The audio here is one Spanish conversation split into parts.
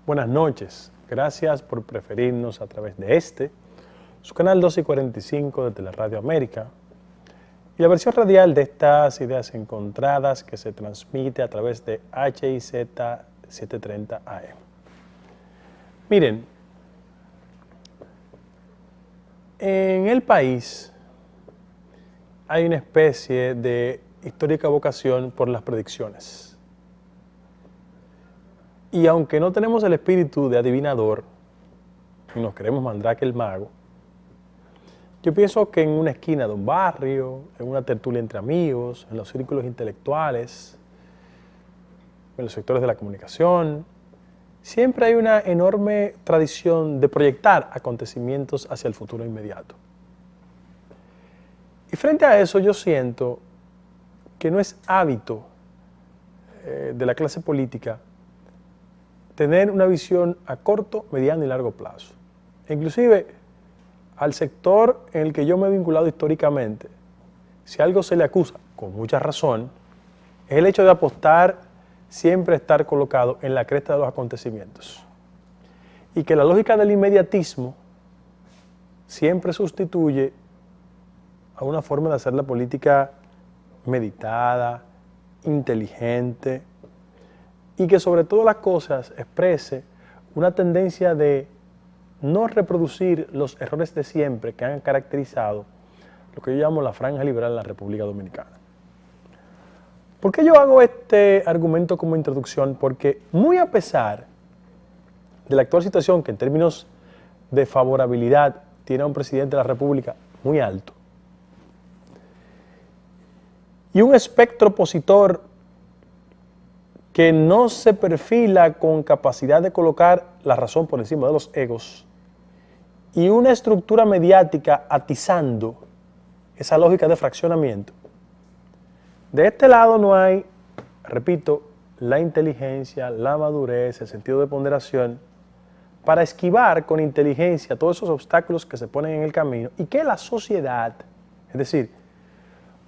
Buenas noches, gracias por preferirnos a través de su canal 12 y 45 de Teleradio América y la versión radial de estas ideas encontradas que se transmite a través de HIZ 730 AM. Miren, en el país hay una especie de histórica vocación por las predicciones. Y aunque no tenemos el espíritu de adivinador y nos creemos Mandrake el mago, yo pienso que en una esquina de un barrio, en una tertulia entre amigos, en los círculos intelectuales, en los sectores de la comunicación, siempre hay una enorme tradición de proyectar acontecimientos hacia el futuro inmediato. Y frente a eso yo siento que no es hábito de la clase política tener una visión a corto, mediano y largo plazo. Inclusive, al sector en el que yo me he vinculado históricamente, si algo se le acusa, con mucha razón, es el hecho de apostar siempre estar colocado en la cresta de los acontecimientos. Y que la lógica del inmediatismo siempre sustituye a una forma de hacer la política meditada, inteligente, y que sobre todas las cosas exprese una tendencia de no reproducir los errores de siempre que han caracterizado lo que yo llamo la franja liberal en la República Dominicana. ¿Por qué yo hago este argumento como introducción? Porque muy a pesar de la actual situación que en términos de favorabilidad tiene a un presidente de la República muy alto y un espectro opositor que no se perfila con capacidad de colocar la razón por encima de los egos, y una estructura mediática atizando esa lógica de fraccionamiento, de este lado no hay, repito, la inteligencia, la madurez, el sentido de ponderación, para esquivar con inteligencia todos esos obstáculos que se ponen en el camino y que la sociedad, es decir,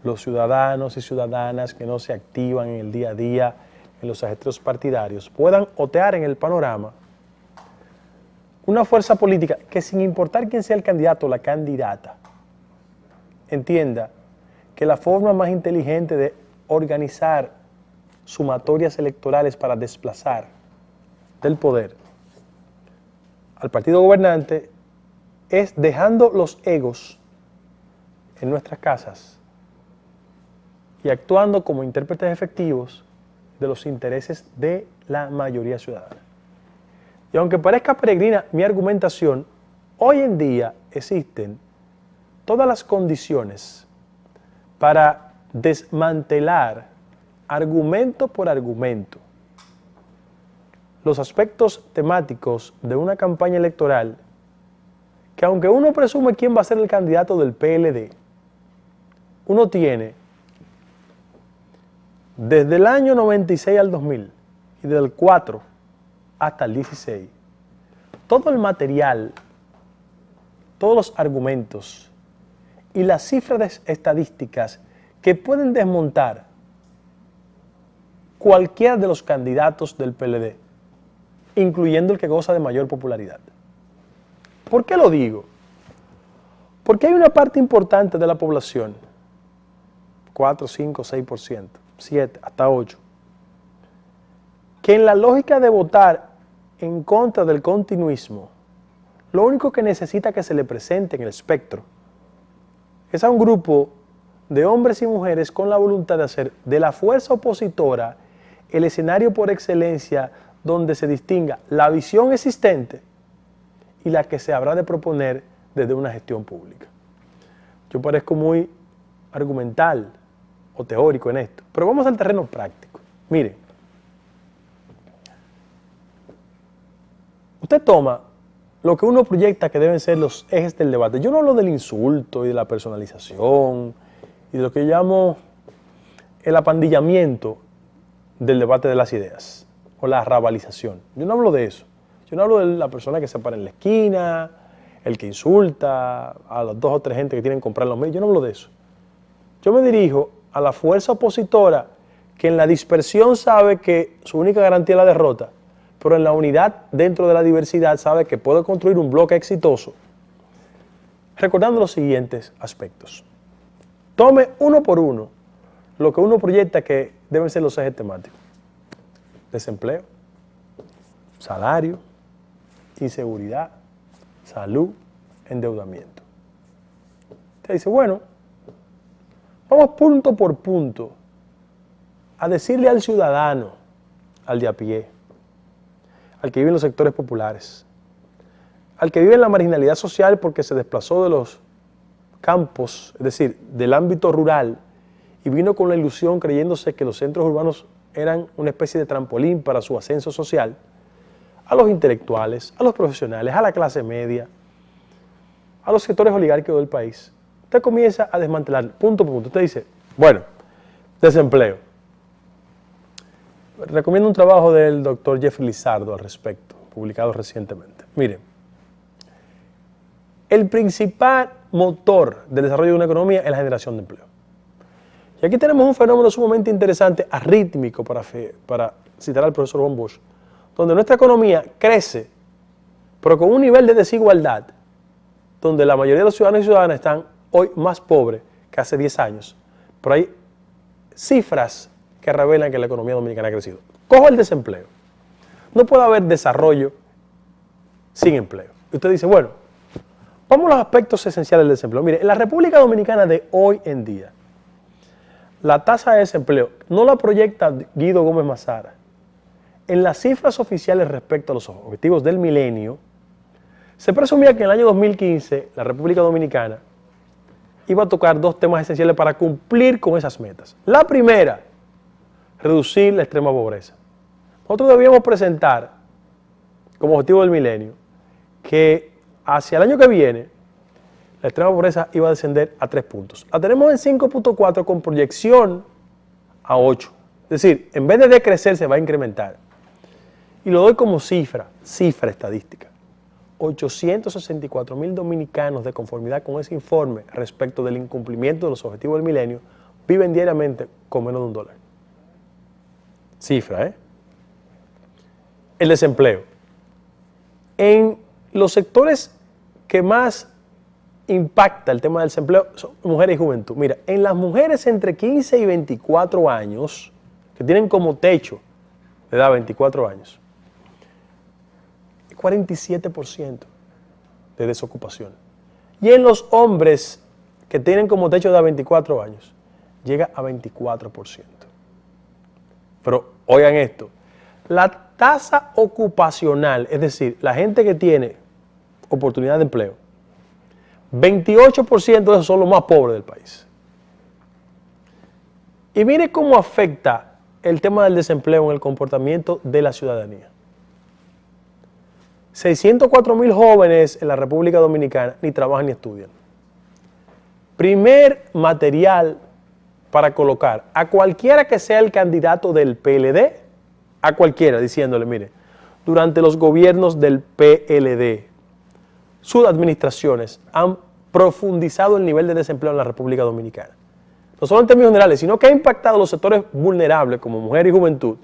los ciudadanos y ciudadanas que no se activan en el día a día, en los ajetreos partidarios, puedan otear en el panorama una fuerza política que, sin importar quién sea el candidato o la candidata, entienda que la forma más inteligente de organizar sumatorias electorales para desplazar del poder al partido gobernante es dejando los egos en nuestras casas y actuando como intérpretes efectivos de los intereses de la mayoría ciudadana. Y aunque parezca peregrina mi argumentación, hoy en día existen todas las condiciones para desmantelar argumento por argumento los aspectos temáticos de una campaña electoral que, aunque uno presume quién va a ser el candidato del PLD, uno tiene desde el año 96 al 2000 y del 4 hasta el 16, todo el material, todos los argumentos y las cifras estadísticas que pueden desmontar cualquiera de los candidatos del PLD, incluyendo el que goza de mayor popularidad. ¿Por qué lo digo? Porque hay una parte importante de la población, 4, 5, 6%, 7, hasta 8, que en la lógica de votar en contra del continuismo, lo único que necesita que se le presente en el espectro es a un grupo de hombres y mujeres con la voluntad de hacer de la fuerza opositora el escenario por excelencia donde se distinga la visión existente y la que se habrá de proponer desde una gestión pública. Yo parezco muy argumental o teórico en esto, pero vamos al terreno práctico. Mire, usted toma lo que uno proyecta que deben ser los ejes del debate. Yo no hablo del insulto y de la personalización y de lo que yo llamo el apandillamiento del debate de las ideas o la rabalización. Yo no hablo de eso. Yo no hablo de la persona que se para en la esquina, el que insulta a las 2 o 3 gente que tienen que comprar los medios. Yo no hablo de eso. Yo me dirijo a la fuerza opositora que en la dispersión sabe que su única garantía es la derrota, pero en la unidad dentro de la diversidad sabe que puede construir un bloque exitoso, recordando los siguientes aspectos. Tome uno por uno lo que uno proyecta que deben ser los ejes temáticos. Desempleo, salario, inseguridad, salud, endeudamiento. Usted dice, bueno, vamos punto por punto a decirle al ciudadano, al de a pie, al que vive en los sectores populares, al que vive en la marginalidad social porque se desplazó de los campos, es decir, del ámbito rural, y vino con la ilusión creyéndose que los centros urbanos eran una especie de trampolín para su ascenso social, a los intelectuales, a los profesionales, a la clase media, a los sectores oligárquicos del país. Usted comienza a desmantelar punto por punto. Usted dice, bueno, desempleo. Recomiendo un trabajo del doctor Jeffrey Lizardo al respecto, publicado recientemente. Miren, el principal motor del desarrollo de una economía es la generación de empleo. Y aquí tenemos un fenómeno sumamente interesante, arrítmico, para citar al profesor von Bosch, donde nuestra economía crece, pero con un nivel de desigualdad, donde la mayoría de los ciudadanos y ciudadanas están hoy más pobres que hace 10 años. Pero hay cifras que revelan que la economía dominicana ha crecido. Cojo el desempleo. No puede haber desarrollo sin empleo. Y usted dice, bueno, vamos a los aspectos esenciales del desempleo. Mire, en la República Dominicana de hoy en día, la tasa de desempleo no la proyecta Guido Gómez Mazara. En las cifras oficiales respecto a los objetivos del milenio, se presumía que en el año 2015 la República Dominicana iba a tocar dos temas esenciales para cumplir con esas metas. La primera, reducir la extrema pobreza. Nosotros debíamos presentar como objetivo del milenio que hacia el año que viene la extrema pobreza iba a descender a 3 puntos. La tenemos en 5.4 con proyección a 8. Es decir, en vez de decrecer se va a incrementar. Y lo doy como cifra estadística. 864.000 dominicanos, de conformidad con ese informe respecto del incumplimiento de los objetivos del milenio, viven diariamente con menos de $1. Cifra, ¿eh? El desempleo. En los sectores que más impacta el tema del desempleo son mujeres y juventud. Mira, en las mujeres entre 15 y 24 años, que tienen como techo de edad 24 años, 47% de desocupación. Y en los hombres que tienen como techo de edad 24 años, llega a 24%. Pero oigan esto, la tasa ocupacional, es decir, la gente que tiene oportunidad de empleo, 28% de esos son los más pobres del país. Y mire cómo afecta el tema del desempleo en el comportamiento de la ciudadanía. 604.000 jóvenes en la República Dominicana ni trabajan ni estudian. Primer material para colocar a cualquiera que sea el candidato del PLD, a cualquiera, diciéndole, mire, durante los gobiernos del PLD, sus administraciones han profundizado el nivel de desempleo en la República Dominicana. No solo en términos generales, sino que ha impactado los sectores vulnerables como mujer y juventud.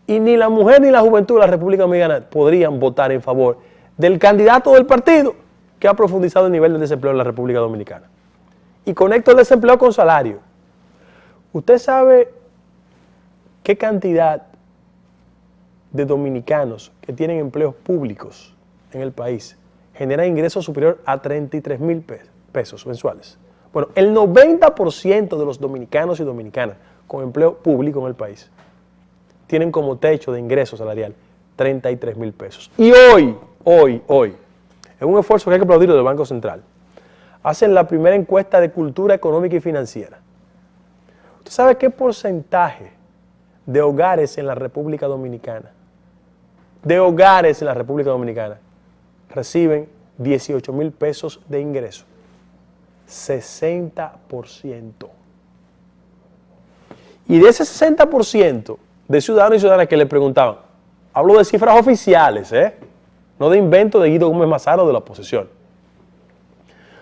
Y ni la mujer ni la juventud de la República Dominicana podrían votar en favor del candidato del partido que ha profundizado el nivel de desempleo en la República Dominicana. Y conecto el desempleo con salario. ¿Usted sabe qué cantidad de dominicanos que tienen empleos públicos en el país generan ingresos superior a 33.000 pesos mensuales? Bueno, el 90% de los dominicanos y dominicanas con empleo público en el país tienen como techo de ingreso salarial 33.000 pesos. Y hoy, en un esfuerzo que hay que aplaudir del Banco Central, hacen la primera encuesta de cultura económica y financiera. ¿Usted sabe qué porcentaje de hogares en la República Dominicana, reciben 18.000 pesos de ingreso? 60%. Y de ese 60% de ciudadanos y ciudadanas que le preguntaban, hablo de cifras oficiales, no de invento de Guido Gómez Mazara o de la oposición.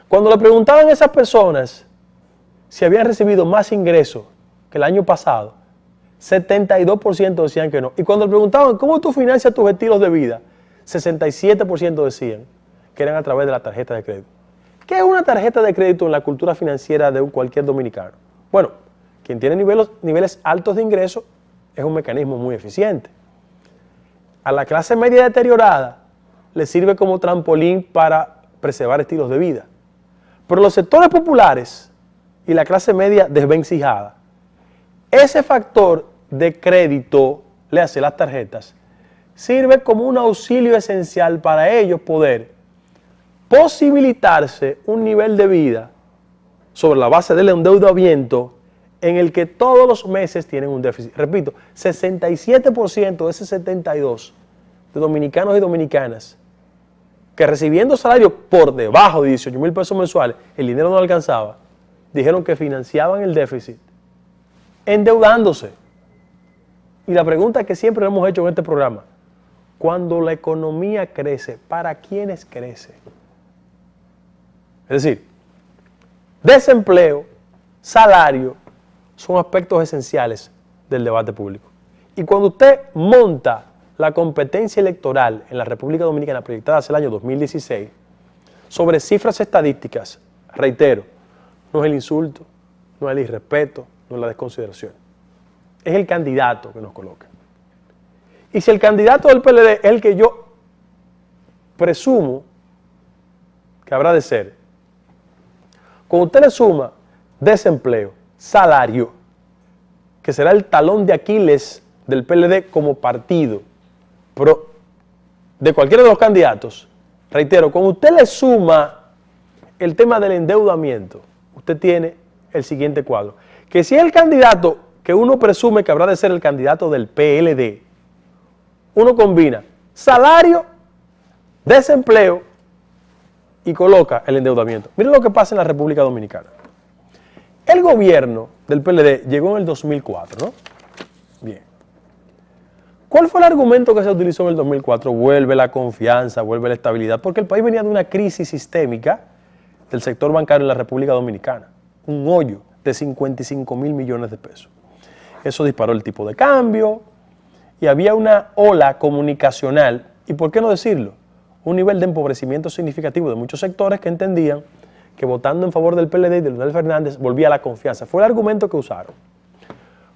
Cuando le preguntaban a esas personas si habían recibido más ingresos que el año pasado, 72% decían que no. Y cuando le preguntaban, ¿cómo tú financias tus estilos de vida? 67% decían que eran a través de la tarjeta de crédito. ¿Qué es una tarjeta de crédito en la cultura financiera de cualquier dominicano? Bueno, quien tiene niveles altos de ingresos es un mecanismo muy eficiente. A la clase media deteriorada le sirve como trampolín para preservar estilos de vida. Pero los sectores populares y la clase media desvencijada, ese factor de crédito, le hace las tarjetas, sirve como un auxilio esencial para ellos poder posibilitarse un nivel de vida sobre la base del endeudamiento en el que todos los meses tienen un déficit. Repito, 67% de ese 72% de dominicanos y dominicanas que recibiendo salario por debajo de 18,000 pesos mensuales, el dinero no alcanzaba, dijeron que financiaban el déficit endeudándose. Y la pregunta que siempre hemos hecho en este programa, cuando la economía crece, ¿para quiénes crece? Es decir, desempleo, salario, son aspectos esenciales del debate público. Y cuando usted monta la competencia electoral en la República Dominicana proyectada hacia el año 2016, sobre cifras estadísticas, reitero, no es el insulto, no es el irrespeto, no es la desconsideración. Es el candidato que nos coloca. Y si el candidato del PLD es el que yo presumo que habrá de ser, cuando usted le suma desempleo, salario, que será el talón de Aquiles del PLD como partido, pero de cualquiera de los candidatos, reitero, cuando usted le suma el tema del endeudamiento, usted tiene el siguiente cuadro, que si es el candidato que uno presume que habrá de ser el candidato del PLD, uno combina salario, desempleo y coloca el endeudamiento. Miren lo que pasa en la República Dominicana. El gobierno del PLD llegó en el 2004, ¿no? Bien. ¿Cuál fue el argumento que se utilizó en el 2004? Vuelve la confianza, vuelve la estabilidad, porque el país venía de una crisis sistémica del sector bancario en la República Dominicana, un hoyo de 55,000 millones de pesos. Eso disparó el tipo de cambio y había una ola comunicacional, y por qué no decirlo, un nivel de empobrecimiento significativo de muchos sectores que entendían que votando en favor del PLD y de Leonel Fernández volvía la confianza. Fue el argumento que usaron.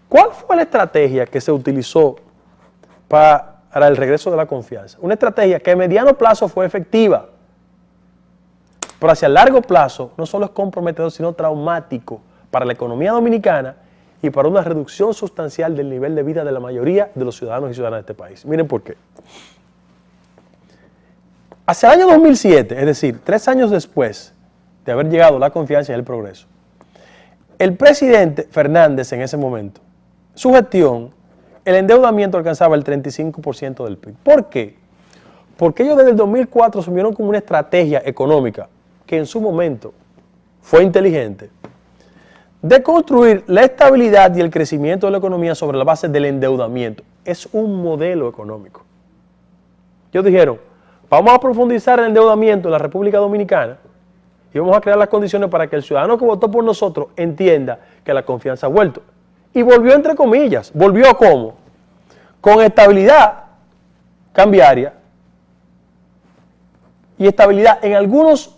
¿Cuál fue la estrategia que se utilizó para el regreso de la confianza? Una estrategia que a mediano plazo fue efectiva, pero hacia el largo plazo no solo es comprometedor, sino traumático para la economía dominicana y para una reducción sustancial del nivel de vida de la mayoría de los ciudadanos y ciudadanas de este país. Miren por qué. Hacia el año 2007, es decir, 3 años después de haber llegado la confianza y el progreso, el presidente Fernández en ese momento, su gestión, el endeudamiento alcanzaba el 35% del PIB. ¿Por qué? Porque ellos desde el 2004 asumieron como una estrategia económica que en su momento fue inteligente, de construir la estabilidad y el crecimiento de la economía sobre la base del endeudamiento. Es un modelo económico. Ellos dijeron, vamos a profundizar el endeudamiento en la República Dominicana y vamos a crear las condiciones para que el ciudadano que votó por nosotros entienda que la confianza ha vuelto. Y volvió entre comillas. ¿Volvió cómo? Con estabilidad cambiaria y estabilidad en algunos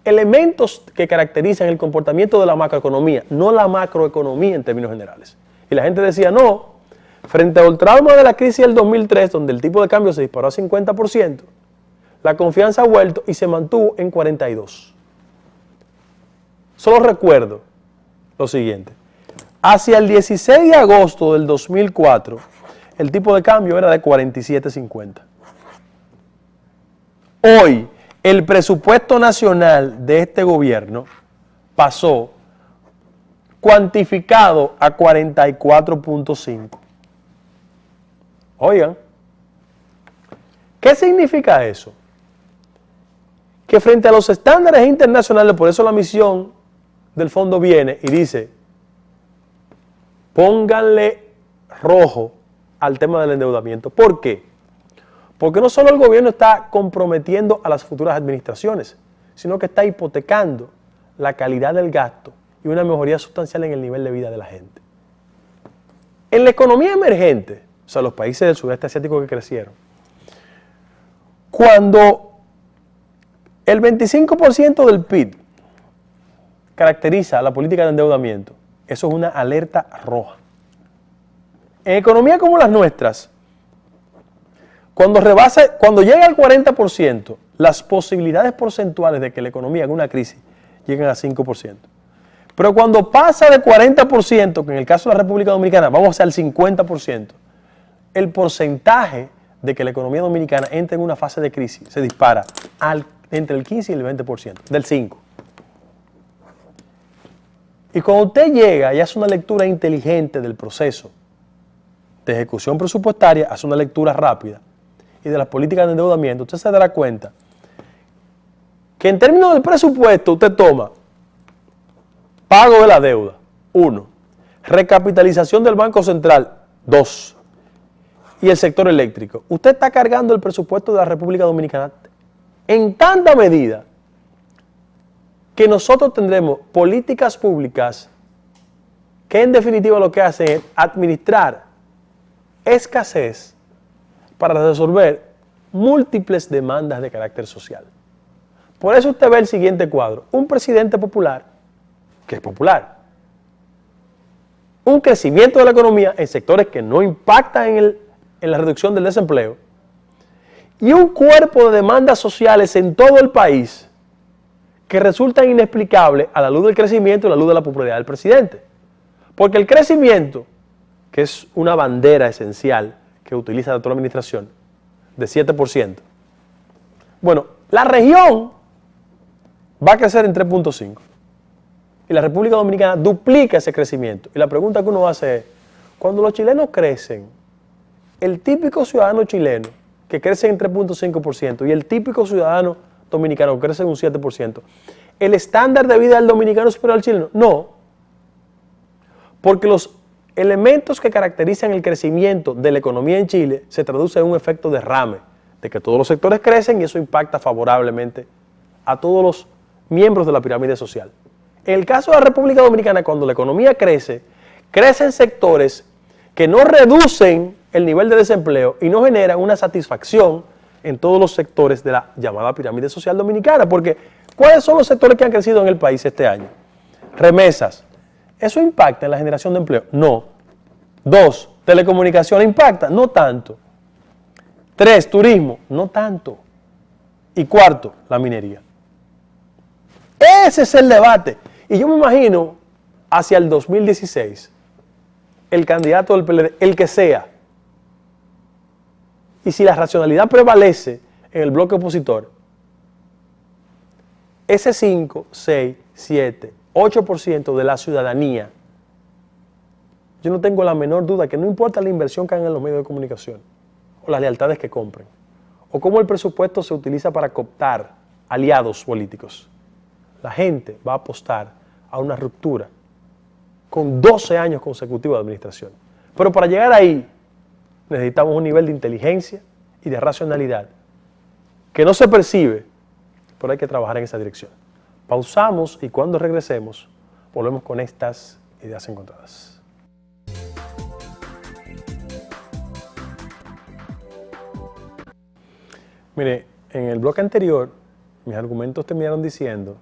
elementos que caracterizan el comportamiento de la macroeconomía, no la macroeconomía en términos generales. Y la gente decía, no, frente al trauma de la crisis del 2003, donde el tipo de cambio se disparó a 50%, la confianza ha vuelto y se mantuvo en 42%. Solo recuerdo lo siguiente. Hacia el 16 de agosto del 2004, el tipo de cambio era de 47.50. Hoy, el presupuesto nacional de este gobierno pasó cuantificado a 44.5. Oigan, ¿qué significa eso? Que frente a los estándares internacionales, por eso la misión del fondo viene y dice, pónganle rojo al tema del endeudamiento. ¿Por qué? Porque no solo el gobierno está comprometiendo a las futuras administraciones, sino que está hipotecando la calidad del gasto y una mejoría sustancial en el nivel de vida de la gente. En la economía emergente, o sea, los países del sudeste asiático que crecieron, cuando el 25% del PIB caracteriza la política de endeudamiento, eso es una alerta roja. En economías como las nuestras, cuando llega al 40%, las posibilidades porcentuales de que la economía en una crisis lleguen a 5%. Pero cuando pasa de 40%, que en el caso de la República Dominicana vamos al 50%, el porcentaje de que la economía dominicana entre en una fase de crisis se dispara entre el 15 y el 20%, del 5%. Y cuando usted llega y hace una lectura inteligente del proceso de ejecución presupuestaria, hace una lectura rápida, y de las políticas de endeudamiento, usted se dará cuenta que en términos del presupuesto usted toma pago de la deuda, 1, recapitalización del Banco Central, 2, y el sector eléctrico. Usted está cargando el presupuesto de la República Dominicana en tanta medida que nosotros tendremos políticas públicas que en definitiva lo que hacen es administrar escasez para resolver múltiples demandas de carácter social. Por eso usted ve el siguiente cuadro: un presidente popular, que es popular, un crecimiento de la economía en sectores que no impactan en la reducción del desempleo, y un cuerpo de demandas sociales en todo el país que resultan inexplicables a la luz del crecimiento y a la luz de la popularidad del presidente. Porque el crecimiento, que es una bandera esencial que utiliza toda la administración, de 7%. Bueno, la región va a crecer en 3.5%. Y la República Dominicana duplica ese crecimiento. Y la pregunta que uno hace es, cuando los chilenos crecen, el típico ciudadano chileno que crece en 3.5% y el típico ciudadano dominicano que crece en un 7%, ¿el estándar de vida del dominicano es superior al chileno? No. Porque los elementos que caracterizan el crecimiento de la economía en Chile se traducen en un efecto derrame, de que todos los sectores crecen y eso impacta favorablemente a todos los miembros de la pirámide social. En el caso de la República Dominicana, cuando la economía crece, crecen sectores que no reducen el nivel de desempleo y no generan una satisfacción en todos los sectores de la llamada pirámide social dominicana. Porque, ¿cuáles son los sectores que han crecido en el país este año? Remesas. ¿Eso impacta en la generación de empleo? No. 2, telecomunicaciones, ¿impacta? No tanto. 3, turismo, no tanto. Y 4, la minería. Ese es el debate. Y yo me imagino hacia el 2016, el candidato del PLD, el que sea, y si la racionalidad prevalece en el bloque opositor, ese 5, 6, 7, 8% de la ciudadanía, yo no tengo la menor duda que no importa la inversión que hagan en los medios de comunicación, o las lealtades que compren, o cómo el presupuesto se utiliza para cooptar aliados políticos, la gente va a apostar a una ruptura con 12 años consecutivos de administración. Pero para llegar ahí necesitamos un nivel de inteligencia y de racionalidad que no se percibe, pero hay que trabajar en esa dirección. Pausamos y cuando regresemos volvemos con estas ideas encontradas. Mire, en el bloque anterior mis argumentos terminaron diciendo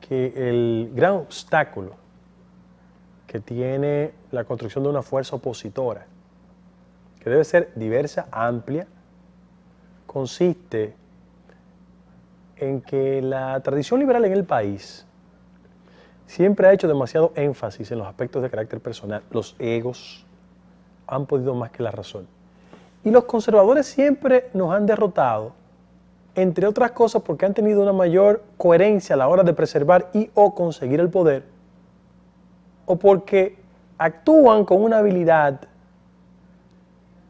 que el gran obstáculo que tiene la construcción de una fuerza opositora, que debe ser diversa, amplia, consiste en que la tradición liberal en el país siempre ha hecho demasiado énfasis en los aspectos de carácter personal. Los egos han podido más que la razón. Y los conservadores siempre nos han derrotado, entre otras cosas porque han tenido una mayor coherencia a la hora de preservar y o conseguir el poder, o porque actúan con una habilidad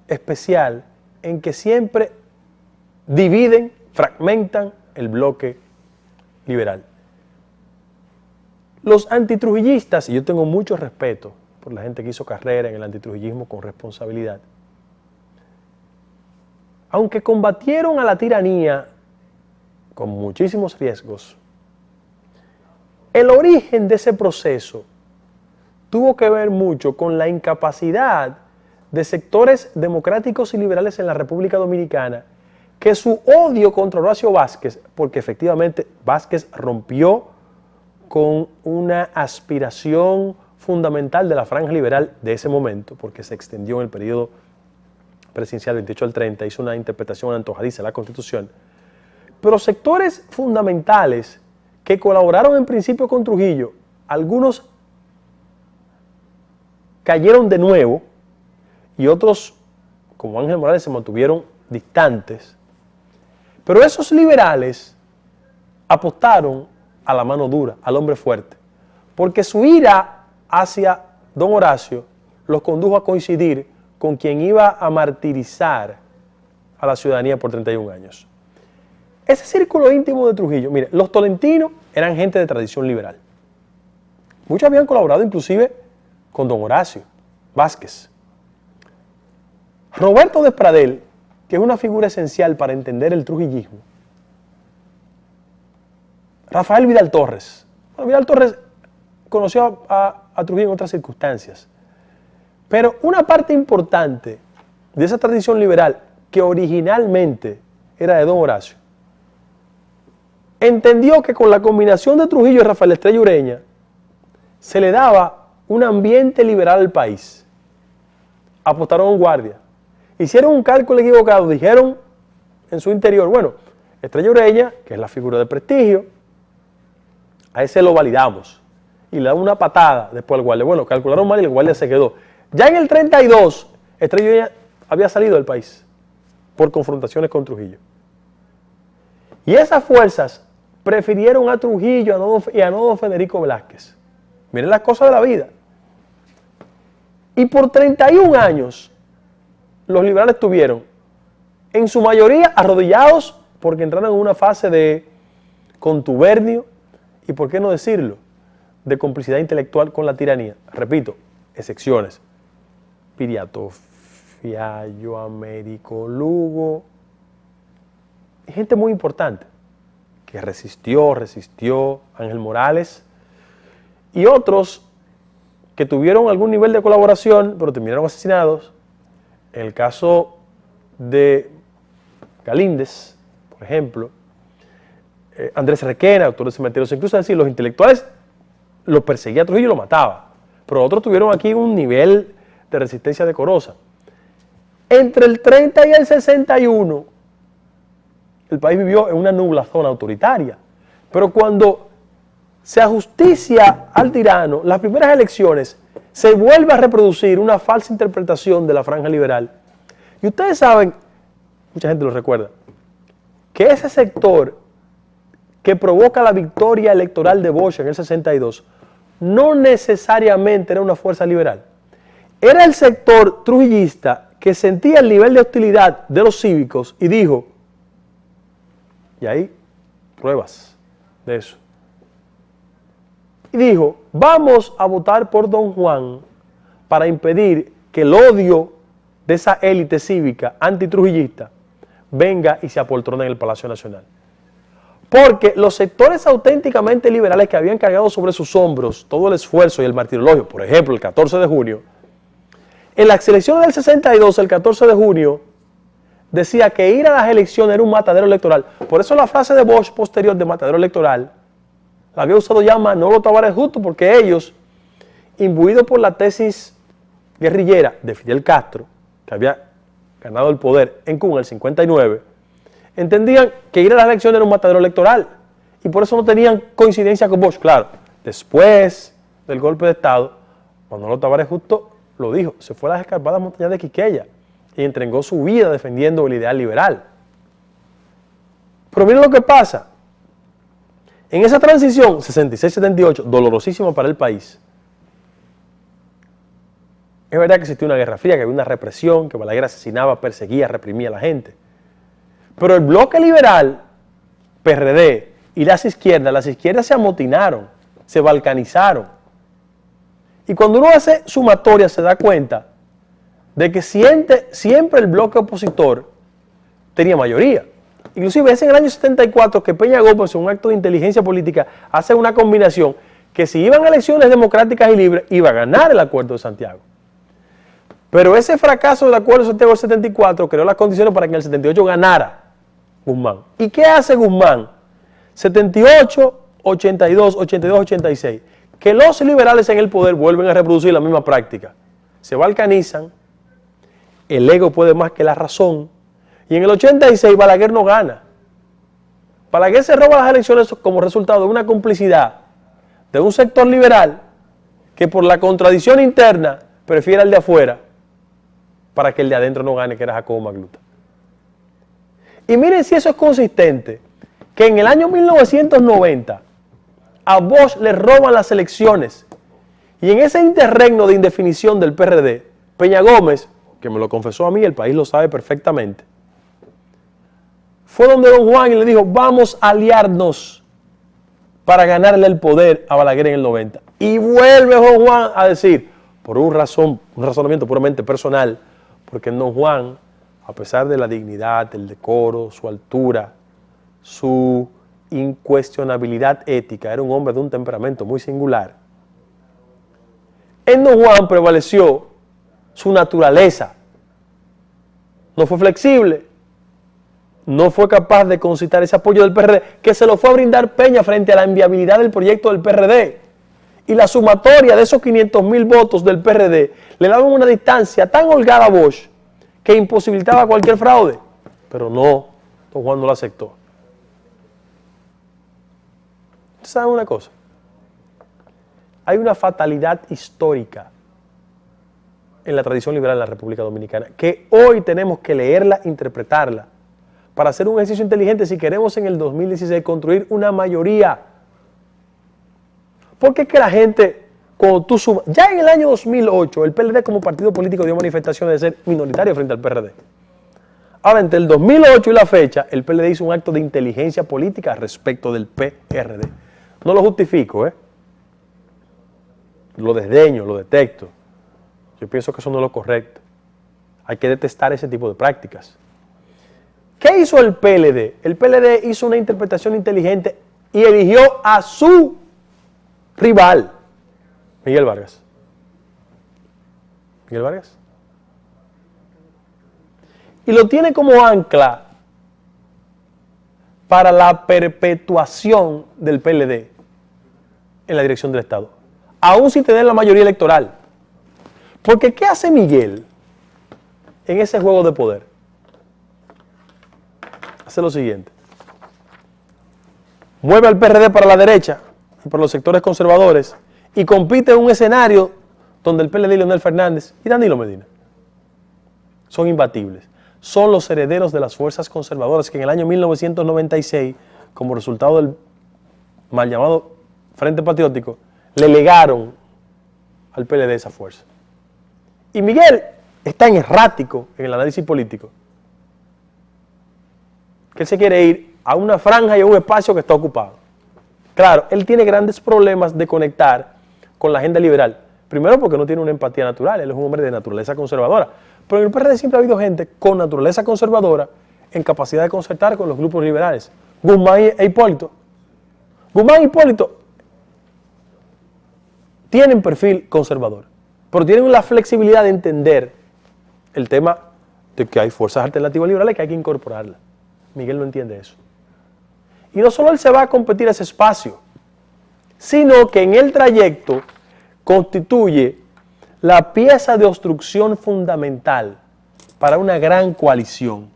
especial en que siempre dividen, fragmentan el bloque liberal. Los antitrujillistas, y yo tengo mucho respeto por la gente que hizo carrera en el antitrujillismo con responsabilidad, aunque combatieron a la tiranía con muchísimos riesgos, el origen de ese proceso tuvo que ver mucho con la incapacidad de sectores democráticos y liberales en la República Dominicana, que su odio contra Horacio Vázquez, porque efectivamente Vázquez rompió con una aspiración fundamental de la franja liberal de ese momento, porque se extendió en el periodo presidencial 28 al 30, hizo una interpretación antojadiza de la Constitución, pero sectores fundamentales que colaboraron en principio con Trujillo, algunos cayeron de nuevo y otros, como Ángel Morales, se mantuvieron distantes. Pero esos liberales apostaron a la mano dura, al hombre fuerte, porque su ira hacia don Horacio los condujo a coincidir con quien iba a martirizar a la ciudadanía por 31 años. Ese círculo íntimo de Trujillo, mire, los tolentinos eran gente de tradición liberal. Muchos habían colaborado inclusive con don Horacio Vázquez. Roberto Despradel, que es una figura esencial para entender el trujillismo. Rafael Vidal Torres. Bueno, Vidal Torres conoció a Trujillo en otras circunstancias. Pero una parte importante de esa tradición liberal, que originalmente era de don Horacio, entendió que con la combinación de Trujillo y Rafael Estrella Ureña se le daba un ambiente liberal al país. Apostaron en guardia. Hicieron un cálculo equivocado, dijeron en su interior, bueno, Estrella Ureña, que es la figura de prestigio, a ese lo validamos. Y le dan una patada después al guardia. Bueno, calcularon mal y el guardia se quedó. Ya en el 32, Estrella Ureña había salido del país por confrontaciones con Trujillo. Y esas fuerzas prefirieron a Trujillo y a no don Federico Velázquez. Miren las cosas de la vida. Y por 31 años, los liberales estuvieron, en su mayoría, arrodillados porque entraron en una fase de contubernio y, por qué no decirlo, de complicidad intelectual con la tiranía. Repito, excepciones. Piriato, Fiallo, Américo, Lugo. Gente muy importante que resistió, Ángel Morales y otros que tuvieron algún nivel de colaboración, pero terminaron asesinados. En el caso de Galíndez, por ejemplo, Andrés Requena, autor de Cementerios, incluso decir, los intelectuales los perseguía Trujillo y lo mataba, pero otros tuvieron aquí un nivel de resistencia decorosa. Entre el 30 y el 61, el país vivió en una nublazón autoritaria, pero cuando se ajusticia al tirano, las primeras elecciones, se vuelve a reproducir una falsa interpretación de la franja liberal. Y ustedes saben, mucha gente lo recuerda, que ese sector que provoca la victoria electoral de Bosch en el 62, no necesariamente era una fuerza liberal. Era el sector trujillista que sentía el nivel de hostilidad de los cívicos y dijo, y hay pruebas de eso, y dijo, vamos a votar por don Juan para impedir que el odio de esa élite cívica antitrujillista venga y se apoltrone en el Palacio Nacional. Porque los sectores auténticamente liberales que habían cargado sobre sus hombros todo el esfuerzo y el martirologio, por ejemplo, el 14 de junio, en las elecciones del 62, el 14 de junio, decía que ir a las elecciones era un matadero electoral. Por eso la frase de Bosch posterior de matadero electoral la había usado ya Manolo Tavares Justo, porque ellos, imbuidos por la tesis guerrillera de Fidel Castro, que había ganado el poder en Cuba en el 59, entendían que ir a las elecciones era un matadero electoral y por eso no tenían coincidencia con Bosch. Claro, después del golpe de Estado, Manolo Tavares Justo lo dijo, se fue a las escarpadas montañas de Quiqueya y entregó su vida defendiendo el ideal liberal. Pero miren lo que pasa. En esa transición, 66-78, dolorosísima para el país, es verdad que existió una guerra fría, que había una represión, que Balaguer asesinaba, perseguía, reprimía a la gente. Pero el bloque liberal, PRD y las izquierdas se amotinaron, se balcanizaron. Y cuando uno hace sumatoria se da cuenta de que siempre el bloque opositor tenía mayoría. Inclusive es en el año 74 que Peña Gómez, en un acto de inteligencia política, hace una combinación que si iban a elecciones democráticas y libres, iba a ganar el Acuerdo de Santiago. Pero ese fracaso del Acuerdo de Santiago del 74 creó las condiciones para que en el 78 ganara Guzmán. ¿Y qué hace Guzmán? 78, 82, 82, 86. Que los liberales en el poder vuelven a reproducir la misma práctica. Se balcanizan, el ego puede más que la razón, y en el 86 Balaguer no gana. Balaguer se roba las elecciones como resultado de una complicidad de un sector liberal que por la contradicción interna prefiere al de afuera para que el de adentro no gane, que era Jacobo Magluta. Y miren si eso es consistente, que en el año 1990 a Bosch le roban las elecciones y en ese interregno de indefinición del PRD, Peña Gómez, que me lo confesó a mí, el país lo sabe perfectamente, fue donde don Juan y le dijo, vamos a aliarnos para ganarle el poder a Balaguer en el 90. Y vuelve don Juan a decir, por un razonamiento puramente personal, porque don Juan, a pesar de la dignidad, el decoro, su altura, su incuestionabilidad ética, era un hombre de un temperamento muy singular. En don Juan prevaleció su naturaleza. No fue flexible, no fue capaz de concitar ese apoyo del PRD, que se lo fue a brindar Peña frente a la inviabilidad del proyecto del PRD. Y la sumatoria de esos 500.000 votos del PRD le daban una distancia tan holgada a Bosch que imposibilitaba cualquier fraude. Pero no, don Juan no lo aceptó. ¿Saben una cosa? Hay una fatalidad histórica en la tradición liberal de la República Dominicana que hoy tenemos que leerla, interpretarla, para hacer un ejercicio inteligente si queremos en el 2016 construir una mayoría. Porque es que la gente, cuando tú sumas, ya en el año 2008 el PLD como partido político dio manifestaciones de ser minoritario frente al PRD. Ahora, entre el 2008 y la fecha, el PLD hizo un acto de inteligencia política respecto del PRD. No lo justifico, lo desdeño, lo detecto. Yo pienso que eso no es lo correcto. Hay que detestar ese tipo de prácticas. ¿Qué hizo el PLD? El PLD hizo una interpretación inteligente y eligió a su rival, Miguel Vargas. Miguel Vargas. Y lo tiene como ancla para la perpetuación del PLD en la dirección del Estado, aún sin tener la mayoría electoral. Porque ¿qué hace Miguel en ese juego de poder? Hace lo siguiente. Mueve al PRD para la derecha, por los sectores conservadores, y compite en un escenario donde el PLD y Leonel Fernández y Danilo Medina son imbatibles. Son los herederos de las fuerzas conservadoras que en el año 1996, como resultado del mal llamado Frente Patriótico, le legaron al PLD esa fuerza. Y Miguel es tan errático en el análisis político que él se quiere ir a una franja y a un espacio que está ocupado. Claro, él tiene grandes problemas de conectar con la agenda liberal. Primero porque no tiene una empatía natural, él es un hombre de naturaleza conservadora. Pero en el PRD siempre ha habido gente con naturaleza conservadora en capacidad de concertar con los grupos liberales. Guzmán e Hipólito. Guzmán e Hipólito tienen perfil conservador, pero tienen la flexibilidad de entender el tema de que hay fuerzas alternativas liberales que hay que incorporarlas. Miguel no entiende eso. Y no solo él se va a competir ese espacio, sino que en el trayecto constituye la pieza de obstrucción fundamental para una gran coalición.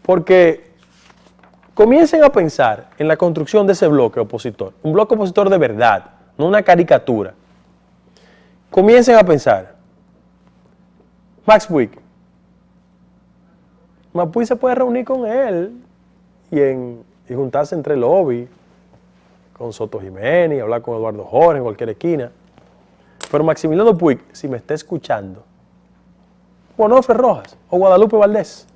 Porque comiencen a pensar en la construcción de ese bloque opositor, un bloque opositor de verdad, no una caricatura. Comiencen a pensar, Max Buick se puede reunir con él y juntarse entre lobby, con Soto Jiménez, hablar con Eduardo Jorge en cualquier esquina. Pero Maximiliano Puig, si me está escuchando, o Onofre Rojas, o Guadalupe Valdés,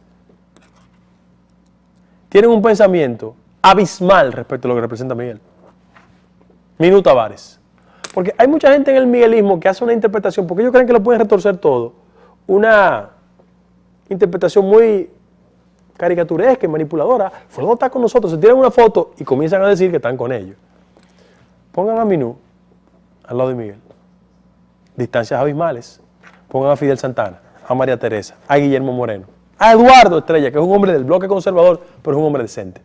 tienen un pensamiento abismal respecto a lo que representa Miguel. Minú Tavares. Porque hay mucha gente en el miguelismo que hace una interpretación, porque ellos creen que lo pueden retorcer todo, una interpretación muy caricaturesca y manipuladora. Fulano está con nosotros, se tiran una foto y comienzan a decir que están con ellos. Pongan a Minú al lado de Miguel. Distancias abismales. Pongan a Fidel Santana, a María Teresa, a Guillermo Moreno, a Eduardo Estrella, que es un hombre del bloque conservador, pero es un hombre decente.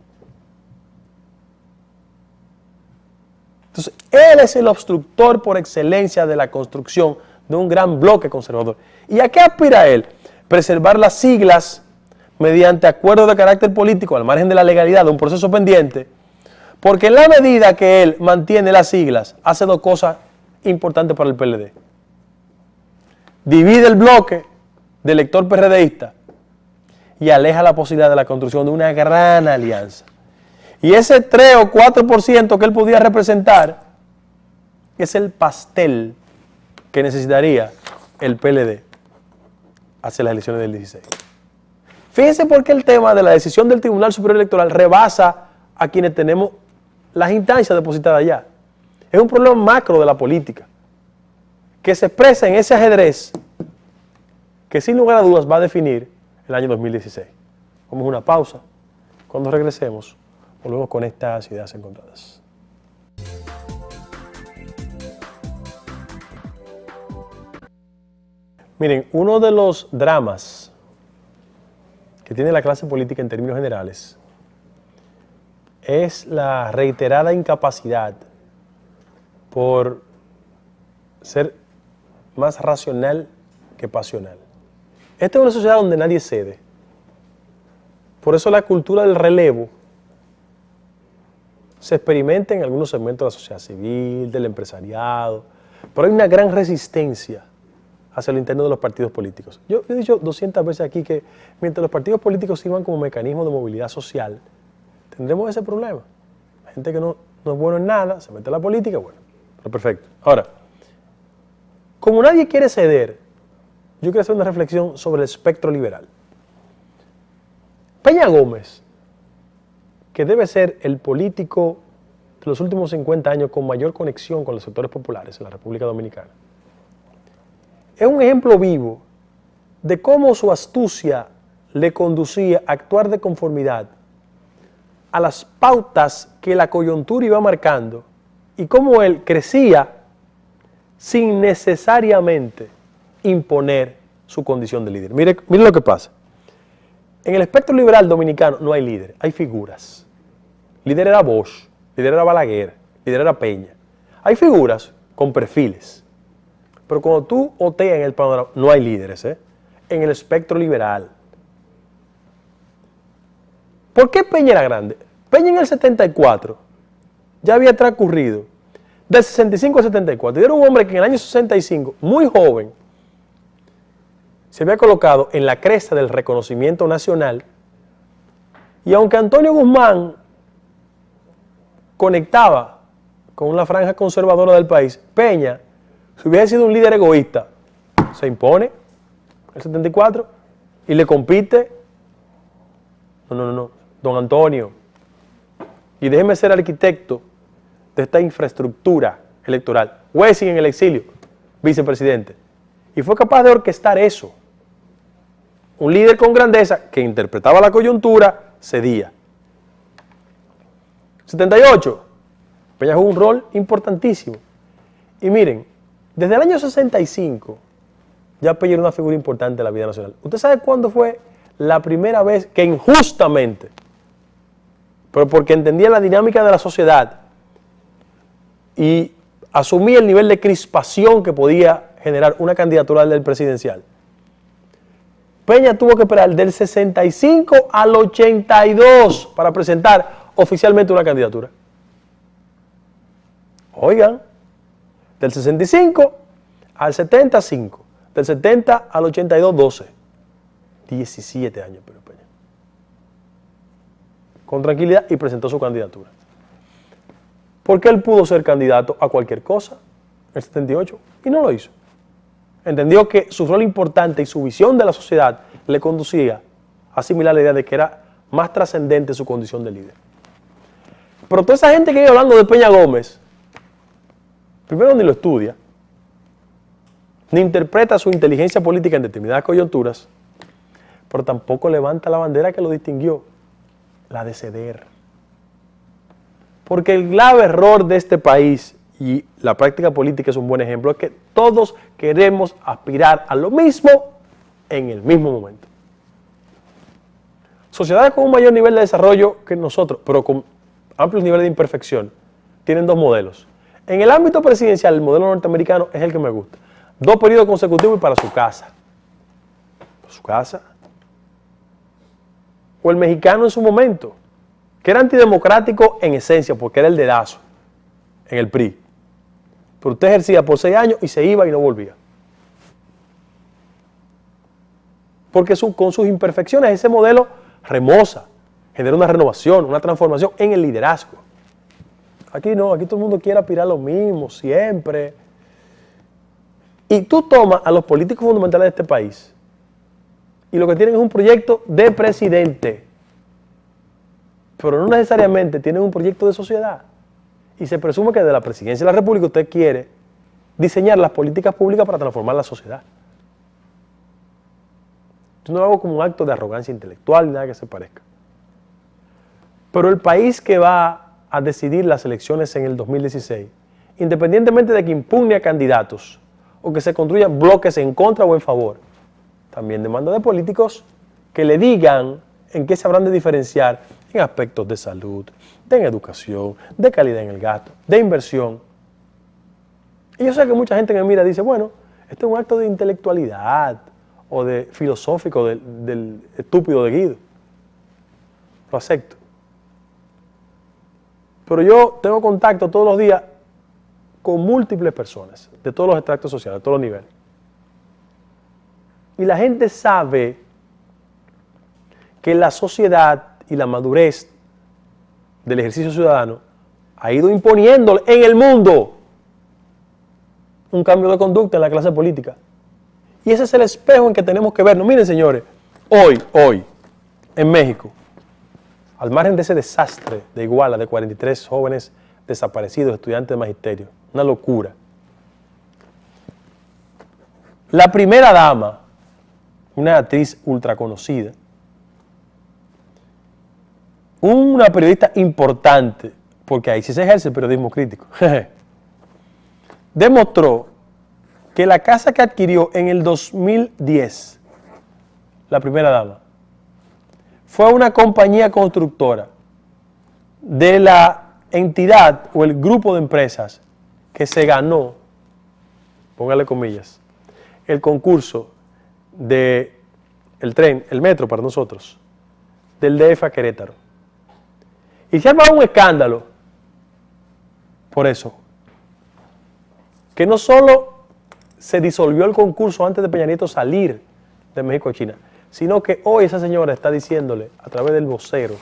Entonces, él es el obstructor por excelencia de la construcción de un gran bloque conservador. ¿Y a qué aspira él? Preservar las siglas mediante acuerdos de carácter político al margen de la legalidad de un proceso pendiente, porque en la medida que él mantiene las siglas, hace dos cosas importantes para el PLD. Divide el bloque del elector PRDista y aleja la posibilidad de la construcción de una gran alianza. Y ese 3 o 4% que él podía representar es el pastel que necesitaría el PLD hacia las elecciones del 16. Fíjense por qué el tema de la decisión del Tribunal Superior Electoral rebasa a quienes tenemos las instancias depositadas allá. Es un problema macro de la política que se expresa en ese ajedrez que sin lugar a dudas va a definir el año 2016. Vamos a una pausa. Cuando regresemos, volvemos con estas ideas encontradas. Miren, uno de los dramas que tiene la clase política en términos generales es la reiterada incapacidad por ser más racional que pasional. Esta es una sociedad donde nadie cede. Por eso la cultura del relevo se experimenta en algunos segmentos de la sociedad civil, del empresariado, pero hay una gran resistencia hacia lo interno de los partidos políticos. Yo he dicho 200 veces aquí que mientras los partidos políticos sirvan como mecanismo de movilidad social, tendremos ese problema. Gente que no es bueno en nada, se mete en la política, bueno, pero perfecto. Ahora, como nadie quiere ceder, yo quiero hacer una reflexión sobre el espectro liberal. Peña Gómez, que debe ser el político de los últimos 50 años con mayor conexión con los sectores populares en la República Dominicana, es un ejemplo vivo de cómo su astucia le conducía a actuar de conformidad a las pautas que la coyuntura iba marcando y cómo él crecía sin necesariamente imponer su condición de líder. Mire lo que pasa. En el espectro liberal dominicano no hay líder, hay figuras. Líder era Bosch, líder era Balaguer, líder era Peña. Hay figuras con perfiles. Pero cuando tú oteas en el panorama, no hay líderes, en el espectro liberal. ¿Por qué Peña era grande? Peña en el 74 ya había transcurrido del 65 al 74. Y era un hombre que en el año 65, muy joven, se había colocado en la cresta del reconocimiento nacional. Y aunque Antonio Guzmán conectaba con una franja conservadora del país, Peña, si hubiese sido un líder egoísta, se impone en el 74 y le compite. No, don Antonio, y déjeme ser arquitecto de esta infraestructura electoral. Wessing en el exilio, vicepresidente. Y fue capaz de orquestar eso. Un líder con grandeza que interpretaba la coyuntura, cedía. 78, Peña jugó un rol importantísimo. Y miren, desde el año 65, ya Peña era una figura importante de la vida nacional. ¿Usted sabe cuándo fue la primera vez que injustamente, pero porque entendía la dinámica de la sociedad y asumía el nivel de crispación que podía generar una candidatura del presidencial, Peña tuvo que esperar del 65 al 82 para presentar oficialmente una candidatura? Oigan, del 65 al 75, del 70 al 82, 12. 17 años, pero Peña. Con tranquilidad y presentó su candidatura. Porque él pudo ser candidato a cualquier cosa en el 78 y no lo hizo. Entendió que su rol importante y su visión de la sociedad le conducía a asimilar la idea de que era más trascendente su condición de líder. Pero toda esa gente que viene hablando de Peña Gómez, primero ni lo estudia, ni interpreta su inteligencia política en determinadas coyunturas, pero tampoco levanta la bandera que lo distinguió, la de ceder. Porque el grave error de este país y la práctica política es un buen ejemplo, es que todos queremos aspirar a lo mismo en el mismo momento. Sociedades con un mayor nivel de desarrollo que nosotros, pero con amplios niveles de imperfección, tienen dos modelos. En el ámbito presidencial, el modelo norteamericano es el que me gusta. 2 periodos consecutivos y para su casa. ¿Para su casa? O el mexicano en su momento, que era antidemocrático en esencia, porque era el dedazo en el PRI. Pero usted ejercía por 6 años y se iba y no volvía. Porque con sus imperfecciones ese modelo remoza, genera una renovación, una transformación en el liderazgo. Aquí no, aquí todo el mundo quiere aspirar a lo mismo, siempre. Y tú tomas a los políticos fundamentales de este país y lo que tienen es un proyecto de presidente, pero no necesariamente tienen un proyecto de sociedad. Y se presume que de la presidencia de la República usted quiere diseñar las políticas públicas para transformar la sociedad. Yo no lo hago como un acto de arrogancia intelectual ni nada que se parezca. Pero el país que va a decidir las elecciones en el 2016, independientemente de que impugne a candidatos o que se construyan bloques en contra o en favor, también demanda de políticos que le digan en qué se habrán de diferenciar en aspectos de salud, de educación, de calidad en el gasto, de inversión. Y yo sé que mucha gente que me mira dice, bueno, este es un acto de intelectualidad o de filosófico del estúpido de Guido. Lo acepto. Pero yo tengo contacto todos los días con múltiples personas de todos los extractos sociales, de todos los niveles. Y la gente sabe que la sociedad y la madurez del ejercicio ciudadano ha ido imponiendo en el mundo un cambio de conducta en la clase política. Y ese es el espejo en que tenemos que vernos. Miren, señores, hoy, en México, al margen de ese desastre de Iguala, de 43 jóvenes desaparecidos, estudiantes de magisterio, una locura. La primera dama, una actriz ultra conocida, una periodista importante, porque ahí sí se ejerce el periodismo crítico, demostró que la casa que adquirió en el 2010, la primera dama, fue una compañía constructora de la entidad o el grupo de empresas que se ganó, póngale comillas, el concurso del tren, el metro para nosotros, del DF a Querétaro. Y se arma un escándalo por eso, que no solo se disolvió el concurso antes de Peña Nieto salir de México a China, sino que hoy esa señora está diciéndole a través del vocero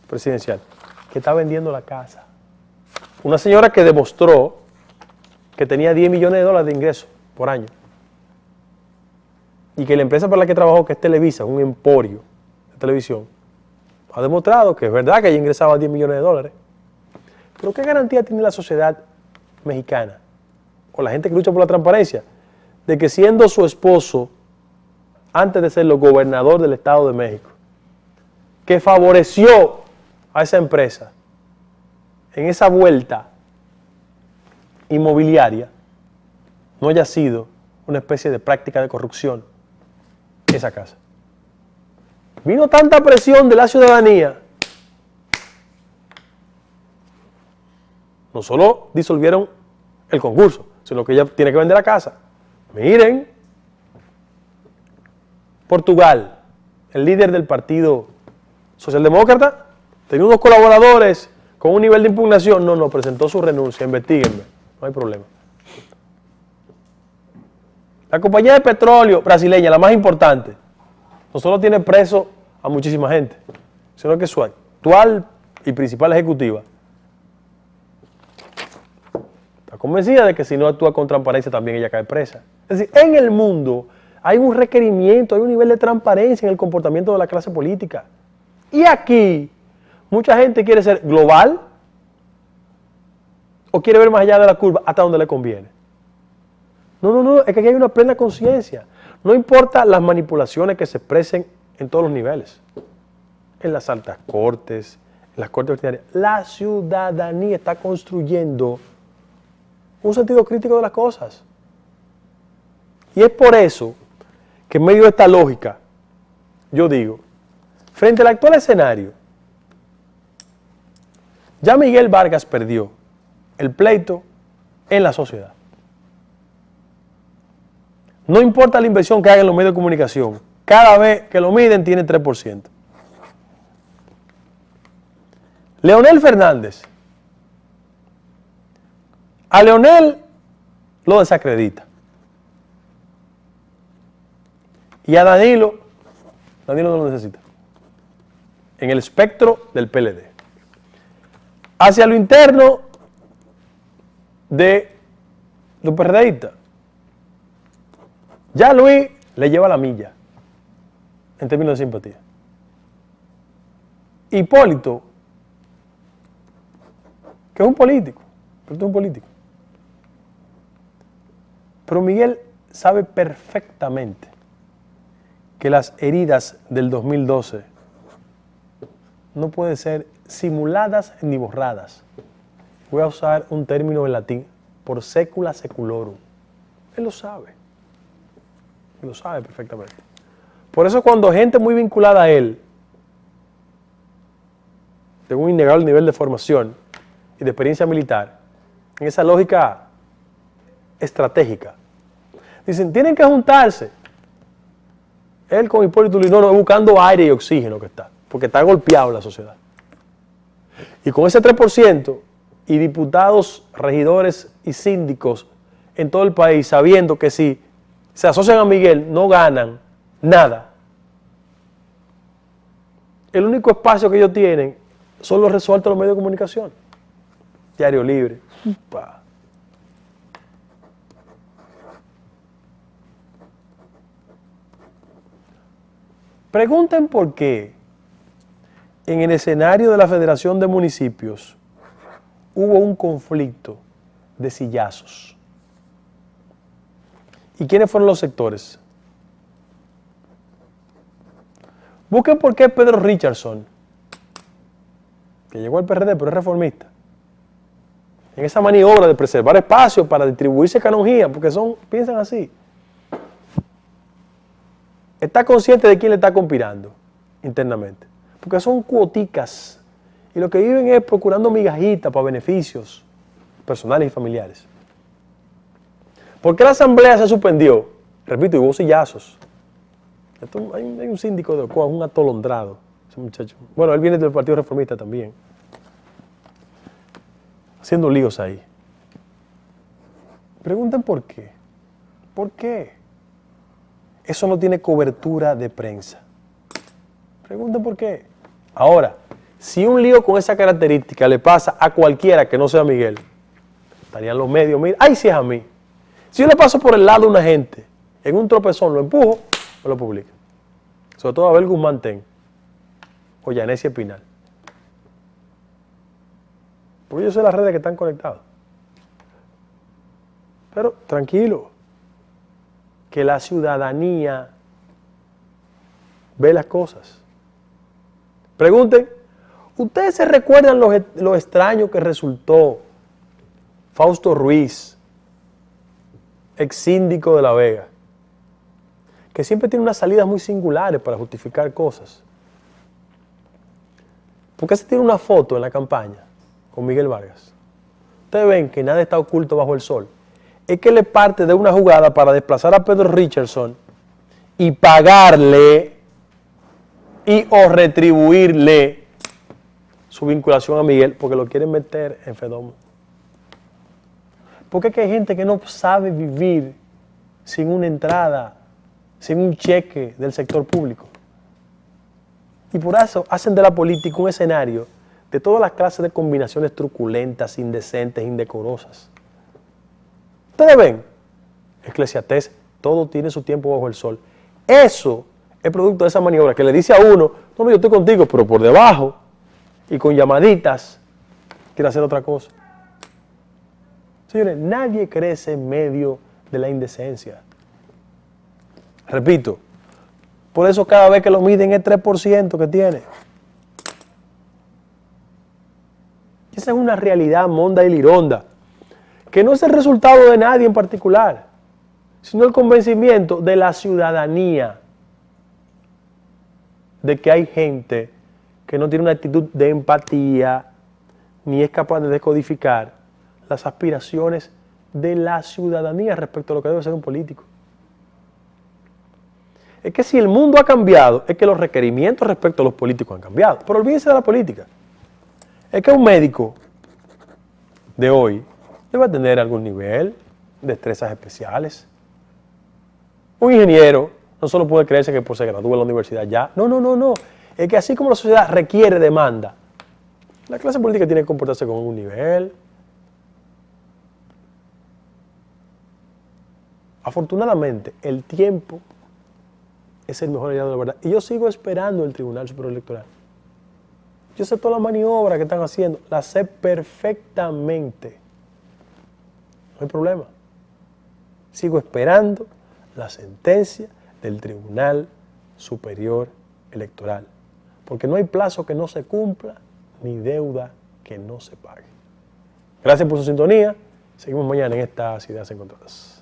presidencial que está vendiendo la casa. Una señora que demostró que tenía 10 millones de dólares de ingresos por año y que la empresa para la que trabajó, que es Televisa, un emporio de televisión, ha demostrado que es verdad que ella ingresaba 10 millones de dólares. Pero ¿qué garantía tiene la sociedad mexicana o la gente que lucha por la transparencia de que siendo su esposo, antes de serlo gobernador del Estado de México, que favoreció a esa empresa en esa vuelta inmobiliaria, no haya sido una especie de práctica de corrupción esa casa? Vino tanta presión de la ciudadanía, no solo disolvieron el concurso, sino que ella tiene que vender la casa. Miren, Portugal, el líder del Partido Socialdemócrata, tenía unos colaboradores con un nivel de impugnación, no, presentó su renuncia, investiguenme, no hay problema. La compañía de petróleo brasileña, la más importante, no solo tiene preso a muchísima gente, sino que su actual y principal ejecutiva está convencida de que si no actúa con transparencia también ella cae presa. Es decir, en el mundo hay un requerimiento, hay un nivel de transparencia en el comportamiento de la clase política. Y aquí, mucha gente quiere ser global o quiere ver más allá de la curva hasta donde le conviene. No, es que aquí hay una plena conciencia. No importa las manipulaciones que se expresen en todos los niveles, en las altas cortes, en las cortes ordinarias, la ciudadanía está construyendo un sentido crítico de las cosas. Y es por eso que en medio de esta lógica, yo digo, frente al actual escenario, ya Miguel Vargas perdió el pleito en la sociedad. No importa la inversión que haga en los medios de comunicación, cada vez que lo miden tiene 3%. Leonel Fernández, a Leonel lo desacredita. Y a Danilo no lo necesita. En el espectro del PLD. Hacia lo interno de los PRDistas, ya Luis le lleva la milla en términos de simpatía. Hipólito, que es un político, pero Miguel sabe perfectamente que las heridas del 2012 no pueden ser simuladas ni borradas. Voy a usar un término en latín, por secula seculorum. Él lo sabe perfectamente. Por eso cuando gente muy vinculada a él, de un innegable nivel de formación y de experiencia militar, en esa lógica estratégica, dicen, tienen que juntarse. Él con Hipólito Yrigoyen buscando aire y oxígeno que está, porque está golpeado la sociedad. Y con ese 3% y diputados, regidores y síndicos en todo el país, sabiendo que si se asocian a Miguel no ganan nada, el único espacio que ellos tienen son los resueltos en los medios de comunicación. Diario Libre. Pregunten por qué en el escenario de la Federación de Municipios hubo un conflicto de sillazos. ¿Y quiénes fueron los sectores? Busquen por qué Pedro Richardson, que llegó al PRD pero es reformista, en esa maniobra de preservar espacio para distribuirse canonjía, porque piensan así, está consciente de quién le está conspirando internamente, porque son cuoticas y lo que viven es procurando migajitas para beneficios personales y familiares. ¿Por qué la asamblea se suspendió? Repito, hubo sillazos. Hay un síndico de Ocoa, un atolondrado, ese muchacho. Bueno, él viene del Partido Reformista también, haciendo líos ahí. Pregunten por qué. ¿Por qué? Eso no tiene cobertura de prensa. Pregunten por qué. Ahora, si un lío con esa característica le pasa a cualquiera que no sea Miguel, estarían los medios, mira, ¡ay, si es a mí! Si yo le paso por el lado a una gente, en un tropezón, lo empujo, me lo publica. Sobre todo a Abel Guzmán Ten o Yanesia Espinal. Porque yo sé las redes que están conectadas. Pero tranquilo, que la ciudadanía ve las cosas. Pregunten, ¿ustedes se recuerdan lo extraño que resultó Fausto Ruiz, ex síndico de La Vega, que siempre tiene unas salidas muy singulares para justificar cosas? ¿Por qué se tiene una foto en la campaña con Miguel Vargas? Ustedes ven que nada está oculto bajo el sol. Es que él es parte de una jugada para desplazar a Pedro Richardson y pagarle o retribuirle su vinculación a Miguel, porque lo quieren meter en Fedomo. Porque es que hay gente que no sabe vivir sin una entrada, sin un cheque del sector público. Y por eso hacen de la política un escenario de todas las clases de combinaciones truculentas, indecentes, indecorosas. Ustedes ven, Eclesiastés, todo tiene su tiempo bajo el sol. Eso es producto de esa maniobra que le dice a uno, no, yo estoy contigo, pero por debajo y con llamaditas quiere hacer otra cosa. Señores, nadie crece en medio de la indecencia. Repito, por eso cada vez que lo miden es 3% que tiene. Esa es una realidad monda y lironda, que no es el resultado de nadie en particular, sino el convencimiento de la ciudadanía de que hay gente que no tiene una actitud de empatía ni es capaz de decodificar las aspiraciones de la ciudadanía respecto a lo que debe ser un político. Es que si el mundo ha cambiado, es que los requerimientos respecto a los políticos han cambiado. Pero olvídense de la política. Es que un médico de hoy debe tener algún nivel de destrezas especiales. Un ingeniero no solo puede creerse que por se gradúa en la universidad ya. No. Es que así como la sociedad requiere demanda, la clase política tiene que comportarse con un nivel. Afortunadamente, el tiempo es el mejor aliado de la verdad. Y yo sigo esperando el Tribunal Superior Electoral. Yo sé todas las maniobras que están haciendo, las sé perfectamente. No hay problema. Sigo esperando la sentencia del Tribunal Superior Electoral. Porque no hay plazo que no se cumpla, ni deuda que no se pague. Gracias por su sintonía. Seguimos mañana en estas Ideas Encontradas.